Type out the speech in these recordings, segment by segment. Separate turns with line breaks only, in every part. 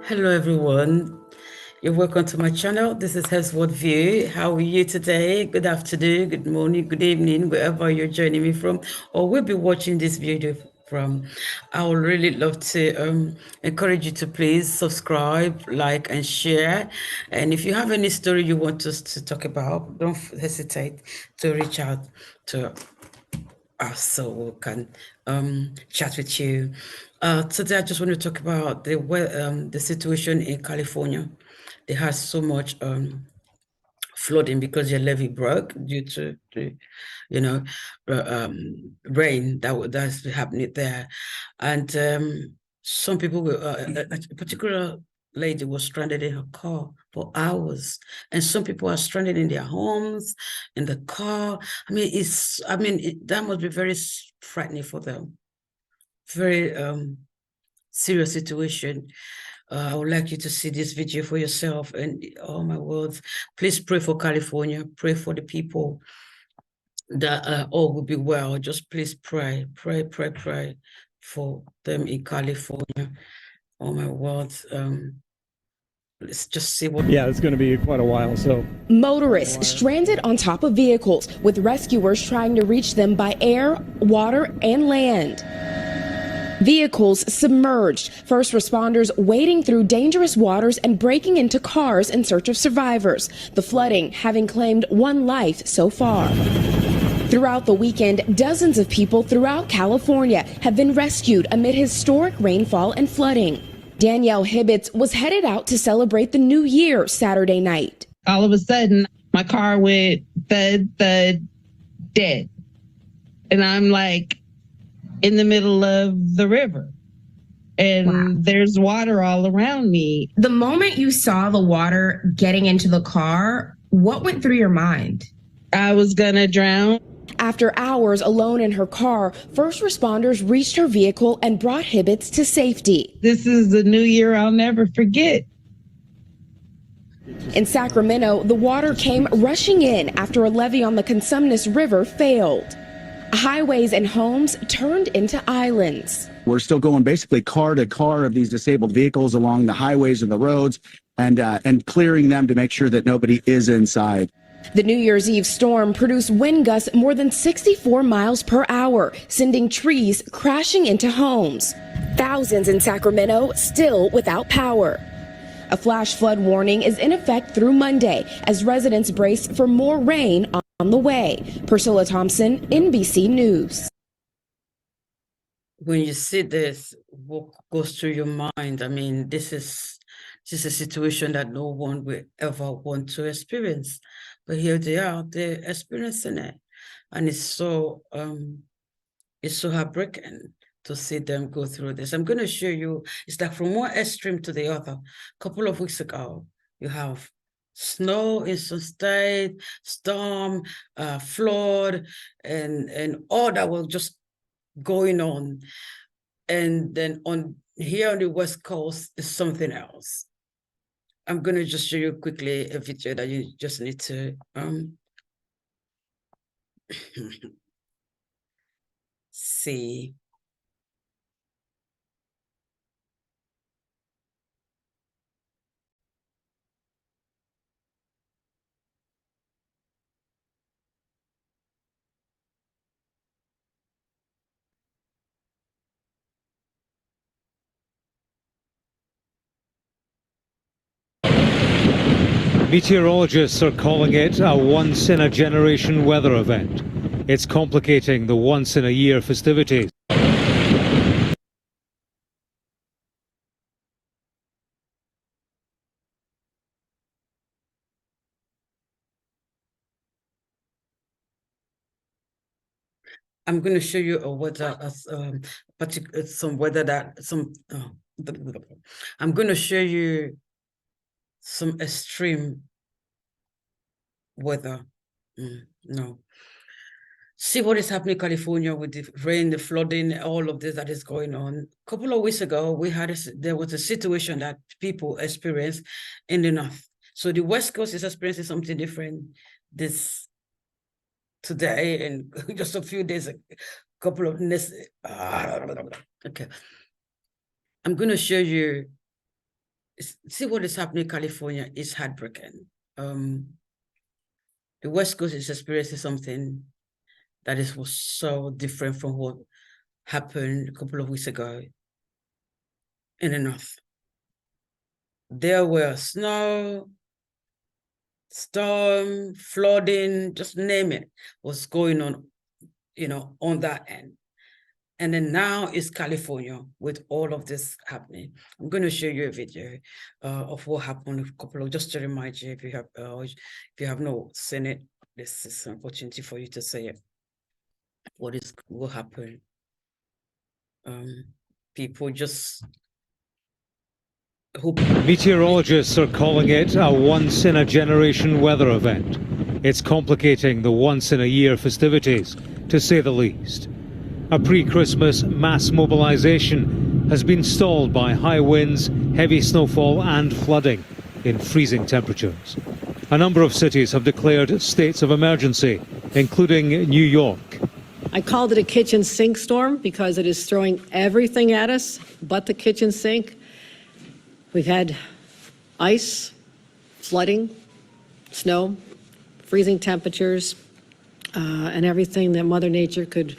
Hello everyone, you're welcome to my channel. This is Hesworth View. How are you today? Good afternoon, good morning, good evening, wherever you're joining me from or will be watching this video from. I would really love to encourage you to please subscribe, like and share. And if you have any story you want us to talk about, don't hesitate to reach out to us so we can chat with you. Today, I just want to talk about the situation in California. They had so much flooding because their levee broke due to the, rain that's happening there, and some people were. A particular lady was stranded in her car for hours, and some people are stranded in their homes, in the car. I mean, that must be very frightening for them. Very serious situation. I would like you to see this video for yourself. And oh my words, please pray for California. Pray for the people that all will be well. Just please pray for them in California. Oh my words. Let's just see what.
Yeah, it's going to be quite a while. So
motorists stranded on top of vehicles with rescuers trying to reach them by air, water, and land. Vehicles submerged, first responders wading through dangerous waters and breaking into cars in search of survivors, the flooding having claimed one life so far. Throughout the weekend, dozens of people throughout California have been rescued amid historic rainfall and flooding. Danielle Hibbets was headed out to celebrate the new year Saturday night.
All of a sudden, my car went thud, dead. And I'm like, in the middle of the river, and there's water all around me.
The moment you saw the water getting into the car, what went through your mind?
I was gonna drown.
After hours alone in her car, first responders reached her vehicle and brought Hibbets to safety.
This is the new year I'll never forget.
In Sacramento, the water came rushing in after a levee on the Cosumnes River failed. Highways and homes turned into islands.
We're still going basically car to car of these disabled vehicles along the highways and the roads and clearing them to make sure that nobody is inside.
The New Year's Eve storm produced wind gusts more than 64 miles per hour, sending trees crashing into homes. Thousands in Sacramento still without power. A flash flood warning is in effect through Monday as residents brace for more rain on the way. Priscilla Thompson, NBC News.
When you see this, what goes through your mind? I mean, this is a situation that no one will ever want to experience. But here they are, they're experiencing it. And it's so heartbreaking to see them go through this. I'm going to show you, it's like from one extreme to the other. A couple of weeks ago, you have snow in some state, storm, flood, and all that was just going on. And then here on the West Coast is something else. I'm going to just show you quickly a video that you just need to see.
meteorologists are calling it a once-in-a-generation weather event. It's complicating the once-in-a-year festivities.
I'm going to show you a weather, some weather that I'm going to show you some extreme weather. No. See what is happening in California with the rain, the flooding, all of this that is going on. A couple of weeks ago, there was a situation that people experienced in the north. So the West Coast is experiencing something different today and just a few days, a couple of okay. I'm going to show you, see what is happening in California is heartbreaking. The West Coast is experiencing something that was so different from what happened a couple of weeks ago in the north. There were snow, storm, flooding, just name it, was going on, on that end. And then now it's California with all of this happening. I'm going to show you a video of what happened a couple of, just to remind you, if you have not seen it, this is an opportunity for you to see it. What happened? People just hope.
Meteorologists are calling it a once-in-a-generation weather event. It's complicating the once-in-a-year festivities, to say the least. A pre-Christmas mass mobilization has been stalled by high winds, heavy snowfall and flooding in freezing temperatures. A number of cities have declared states of emergency, including New York.
I called it a kitchen sink storm because it is throwing everything at us but the kitchen sink. We've had ice, flooding, snow, freezing temperatures, and everything that Mother Nature could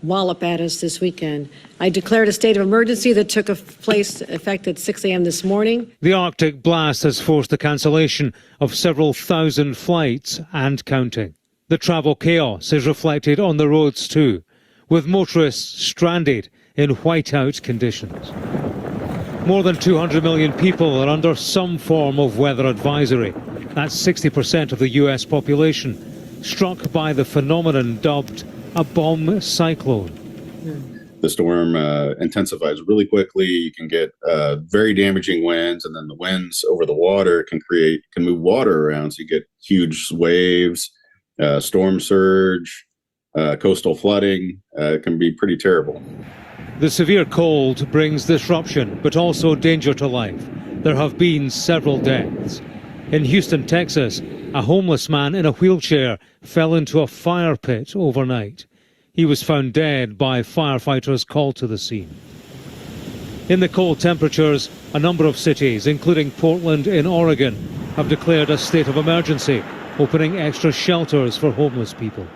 wallop at us this weekend. I declared a state of emergency that took effect at 6 a.m. this morning.
The Arctic blast has forced the cancellation of several thousand flights and counting. The travel chaos is reflected on the roads too, with motorists stranded in whiteout conditions. More than 200 million people are under some form of weather advisory. That's 60% of the US population, struck by the phenomenon dubbed a bomb cyclone.
The storm intensifies really quickly. You can get very damaging winds, and then the winds over the water can move water around. So you get huge waves, storm surge, coastal flooding. It can be pretty terrible.
The severe cold brings disruption, but also danger to life. There have been several deaths. In Houston, Texas, a homeless man in a wheelchair fell into a fire pit overnight. He was found dead by firefighters called to the scene. In the cold temperatures, a number of cities, including Portland in Oregon, have declared a state of emergency, opening extra shelters for homeless people.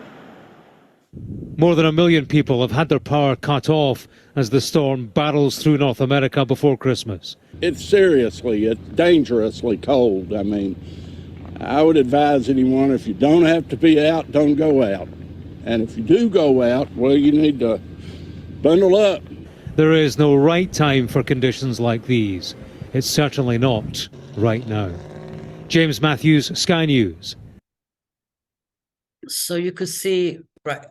More than 1 million people have had their power cut off as the storm battles through North America before Christmas.
It's dangerously cold. I mean, I would advise anyone, if you don't have to be out, don't go out. And if you do go out, well, you need to bundle up.
There is no right time for conditions like these. It's certainly not right now. James Matthews, Sky News.
So you could see, right,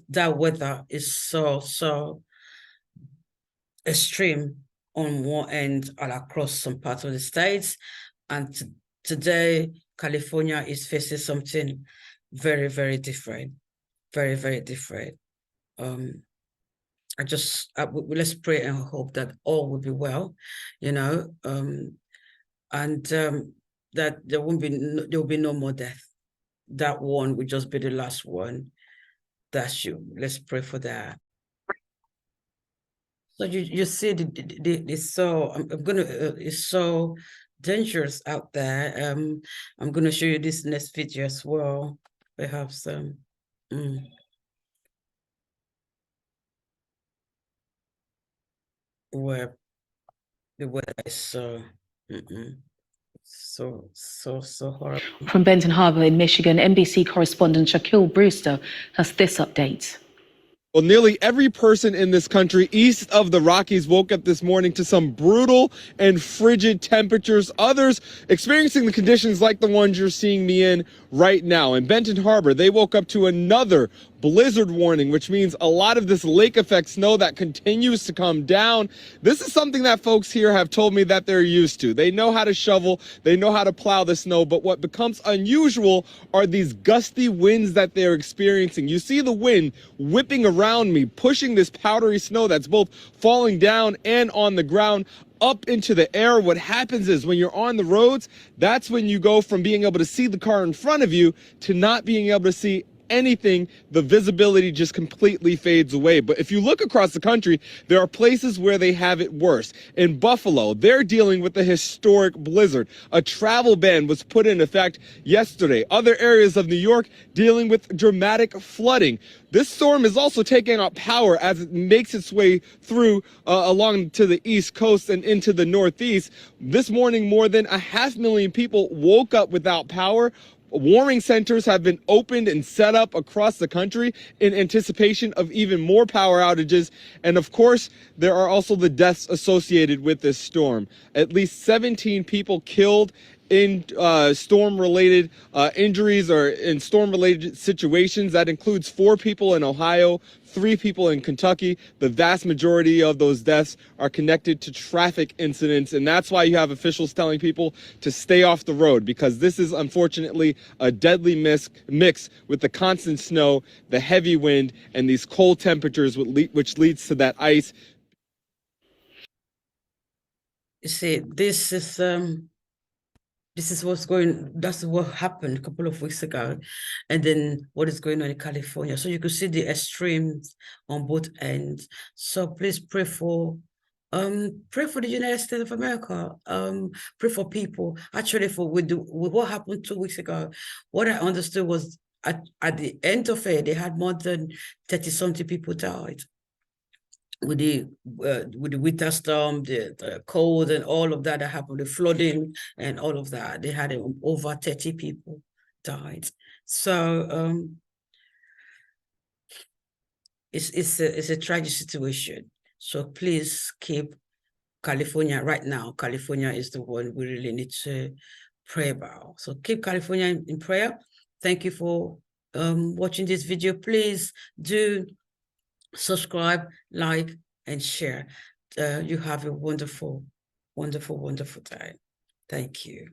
that weather is so extreme on one end all across some parts of the states. And today, California is facing something very, very different. Very, very different. Let's pray and hope that all will be well, and that there will be no more death. That one will just be the last one. Let's pray for that. So you see, it's so dangerous out there. I'm gonna show you this next video as well. Perhaps where the weather is so horrible.
From Benton Harbor in Michigan, NBC correspondent Shaquille Brewster has this update.
Well, nearly every person in this country east of the Rockies woke up this morning to some brutal and frigid temperatures. Others experiencing the conditions like the ones you're seeing me in right now. In Benton Harbor, they woke up to another blizzard warning, which means a lot of this lake effect snow that continues to come down. This is something that folks here have told me that they're used to. They know how to shovel, they know how to plow the snow, but what becomes unusual are these gusty winds that they're experiencing. You see the wind whipping around me, pushing this powdery snow that's both falling down and on the ground up into the air. What happens is when you're on the roads, that's when you go from being able to see the car in front of you to not being able to see anything. The visibility just completely fades away. But if you look across the country, there are places where they have it worse. In Buffalo, they're dealing with a historic blizzard. A travel ban was put in effect yesterday. Other areas of New York dealing with dramatic flooding. This storm is also taking out power as it makes its way through along to the East Coast and into the Northeast. This morning, more than 500,000 people woke up without power. Warming centers have been opened and set up across the country in anticipation of even more power outages. And of course, there are also the deaths associated with this storm. At least 17 people killed in storm-related injuries or in storm-related situations. That includes 4 people in Ohio, 3 people in Kentucky. The vast majority of those deaths are connected to traffic incidents, and that's why you have officials telling people to stay off the road, because this is unfortunately a deadly mix with the constant snow, the heavy wind, and these cold temperatures, which leads to that ice.
You see, this is that's what happened a couple of weeks ago, and then what is going on in California. So you could see the extremes on both ends. So please pray for the United States of America. Pray for people. Actually, with what happened 2 weeks ago, what I understood was at the end of it, they had more than 30-something people died. With the winter storm, the cold and all of that happened, the flooding and all of that, they had over 30 people died. So it's a tragic situation. So please keep California right now. California is the one we really need to pray about. So keep California in prayer. Thank you for watching this video. Please do subscribe, like, and share. You have a wonderful, wonderful, wonderful time. Thank you.